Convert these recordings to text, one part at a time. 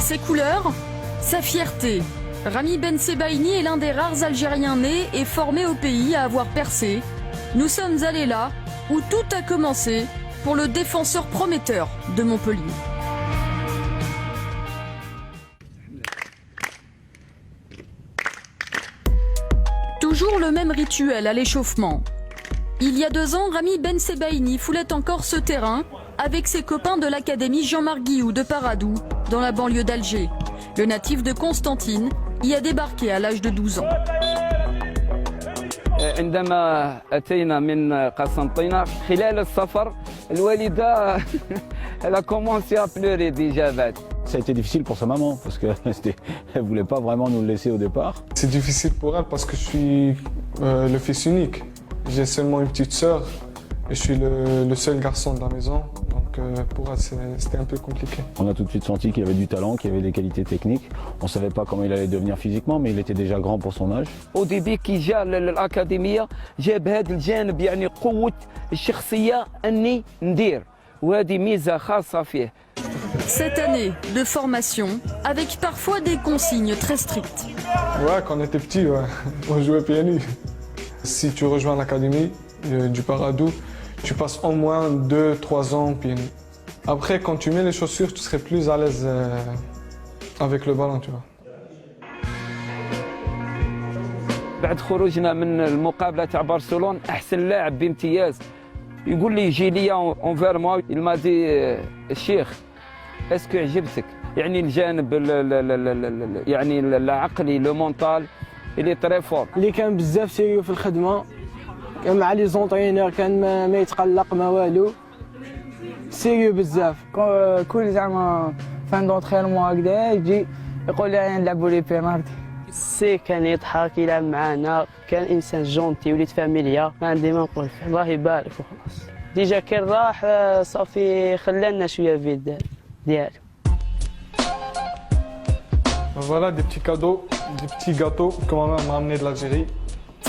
Ses couleurs, sa fierté. Ramy Bensebaini est l'un des rares Algériens nés et formés au pays à avoir percé. Nous sommes allés là où tout a commencé pour le défenseur prometteur de Montpellier. Toujours le même rituel à l'échauffement. Il y a 2 ans, Ramy Bensebaini foulait encore ce terrain avec ses copains de l'académie Jean-Marc Guillou de Paradou, dans la banlieue d'Alger. Le natif de Constantine y a débarqué à l'âge de 12 ans. عندما أتينا من قسنطينة خلال السفر الوالدة elle a commencé à pleurer déjà. Ça a été difficile pour sa maman parce qu'elle ne voulait pas vraiment nous le laisser au départ. C'est difficile pour elle parce que je suis le fils unique. J'ai seulement une petite sœur et je suis le seul garçon de la maison. Donc pour elle, c'était un peu compliqué. On a tout de suite senti qu'il avait du talent, qu'il avait des qualités techniques. On ne savait pas comment il allait devenir physiquement, mais il était déjà grand pour son âge. Au début كي جاء للأكاديمية جاب هذا الجانب يعني قوة الشخصية أني ندير وهذه ميزة خاصة فيه. Cette année de formation, avec parfois des consignes très strictes. Ouais, quand on était petit, ouais, on jouait PNU. Si tu rejoins l'académie du Paradou, tu passes au moins 2-3 ans PNU. Après, quand tu mets les chaussures, tu serais plus à l'aise avec le ballon, tu vois. بعد خروجنا من المقابلة تاع برشلونة أحسن لاعب بامتياز. يقول لي يجي لي اونفير موا المادي الشيخ اسكو عجبتك يعني الجانب يعني العقلي لو مونطال اللي تري فور اللي كان بزاف سيريو في الخدمه كان مع لي زونطرينور كان ما يتقلق ما والو سيريو بزاف كل زعما فان دونترينمون هكذا يجي يقول لي نلعبوا لي بينالتي سي كان يضحك يلعب معانا كان انسان جونتي وليت فاميليا ما عندي ما نقول الله يبارك وخلاص ديجا كان راح صافي خلانا شويه فيد ديالو. Voilà des petits cadeaux, des petits gâteaux que ma mère m'a amené de l'Algérie.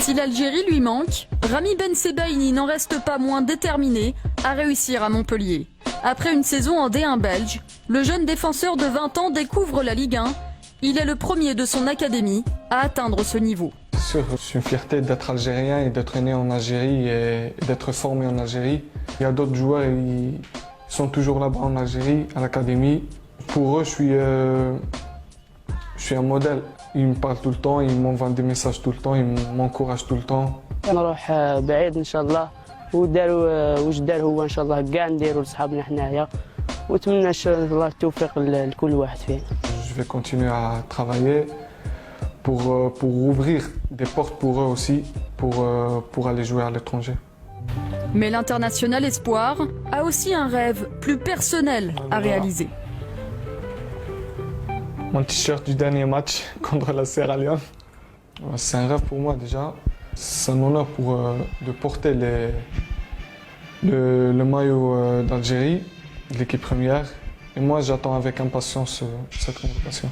Si l'Algérie lui manque, Ramy Bensebaini n'en reste pas moins déterminé à réussir à Montpellier. Après une saison en D1 belge, le jeune défenseur de 20 ans découvre la Ligue 1. Il est le premier de son académie à atteindre ce niveau. C'est une fierté d'être algérien et d'être né en Algérie et d'être formé en Algérie. Il y a d'autres joueurs, ils sont toujours là-bas en Algérie, à l'académie. Pour eux, je suis un modèle. Ils me parlent tout le temps, ils m'envoient des messages tout le temps, ils m'encouragent tout le temps. نروح بعيد ان شاء الله وداروا واش دار هو ان شاء الله كاع نديروا لصحابنا حنايا ونتمنى ان شاء الله التوفيق لكل واحد فينا. Je vais continuer à travailler pour ouvrir des portes pour eux aussi, pour aller jouer à l'étranger. Mais l'international espoir a aussi un rêve plus personnel à réaliser. Mon t-shirt du dernier match contre la Sierra Leone, c'est un rêve pour moi déjà. C'est un honneur de porter le maillot d'Algérie, de l'équipe première. Et moi, j'attends avec impatience cette convocation.